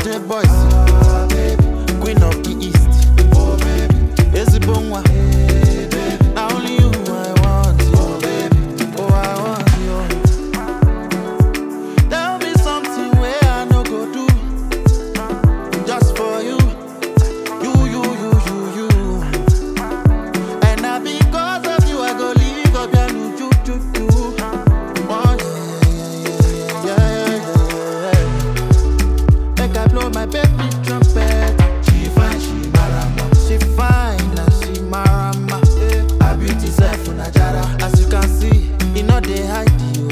bad boys, queen of the east. Oh baby, is it bonwa? Now only you I want you. Oh baby, oh I want you. Tell me something where I no go do, just for you. And now because of you I go leave up your new choo-choo-choo. Oh yeah. Make I blow my baby trumpet. She fine, she marama. She fine and she marama. Her beauty self unajara. As you can see, you know they hide you.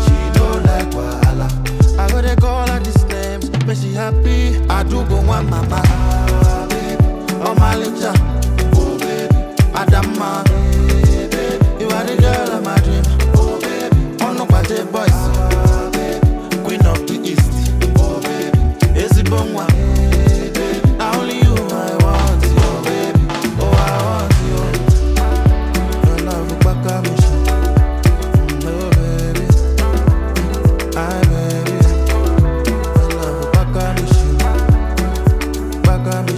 She know like wahala. I go they call her these names, but she happy. I do go one mama. Oh my linja, oh baby, Adım, baby, you are the girl of my dream. Oh baby, oh no bad boys, queen of the east. Oh baby, is it bonwa? Now only you I want you, oh baby, oh I want you. Your love back at me, oh baby, I baby. Your love back at me, back at me.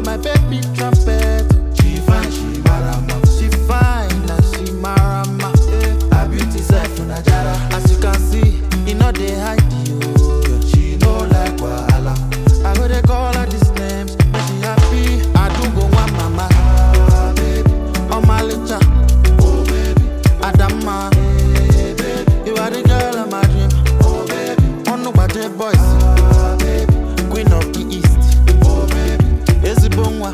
My baby trumpet. She fine, she marama. She fine and she marama. Her beauty self unajara. As you can see, you know they hide you. She know like wahala. I go they call her these names, but she happy. I do go one mama. Baby, oh my linja, oh baby, Adım, baby, you are the girl of my dream. Oh baby, oh no bad boys, baby, queen of the east. Is it bonwa?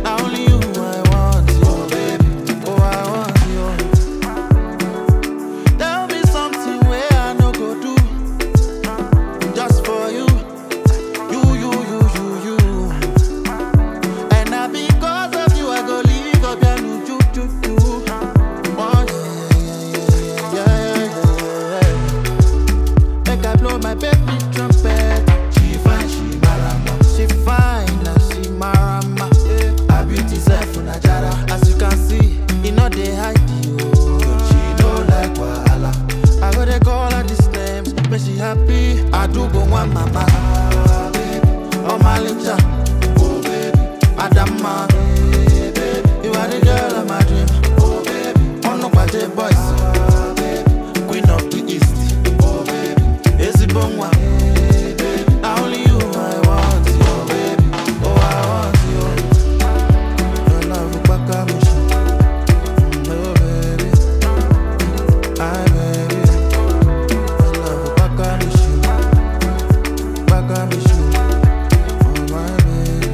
Now only you I want you, oh baby, oh I want you. Tell me something where I no go do, just for you. And now because of you I go leave up your new choo-choo-choo. Oh yeah. Make I blow my baby trumpet. She fine, she marama. She fine and she marama. Her beauty self unajara. As you can see, you know they hide you. She know like wahala. I go they call her these names, but she happy. I do go one mama. Oh my linja, oh baby, Adım, baby, you are the girl of my dream. Oh baby, oh no bad boys, queen of the east. Oh baby, is it bonwa? Now only you I want you, oh baby, oh I want you. Your love back at me, oh baby, I baby. Your love back at me, oh my baby.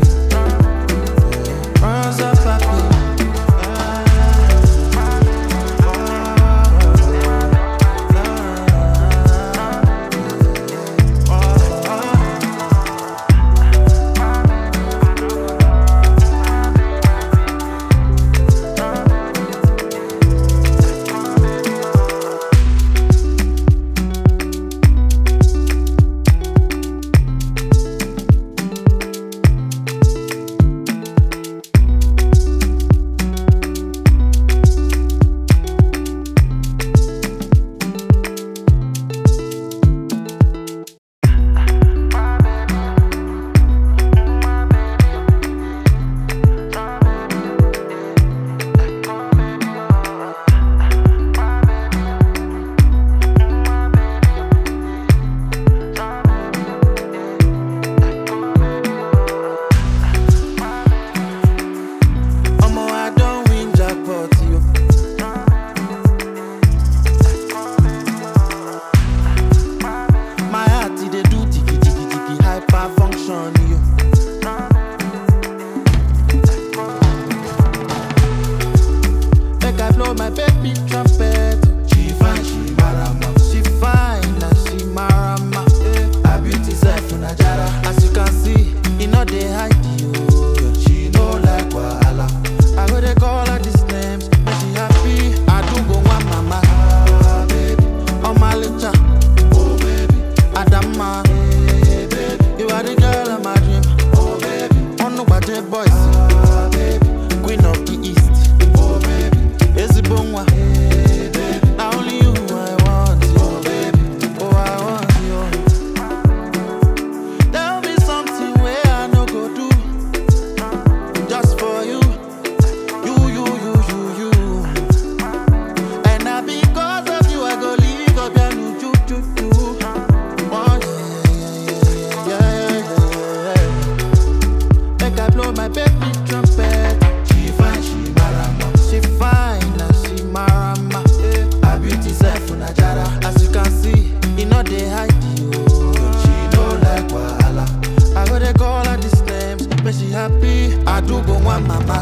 voice. Oh, baby. Queen of the East. Oh, baby. Ezibonwa. Hey, baby. Now only you I want. Oh, baby. Oh, I want you. Tell me something where I no go do. Just for you. You. And now because of you I go leave up your new ju. Oh, yeah. Make I blow my baby trumpet. She fine, she marama. She fine and she marama. Her beauty self unajara. As you can see, you know they hide you. She know like wahala. I go they call her this name, but she happy. I do go one mama.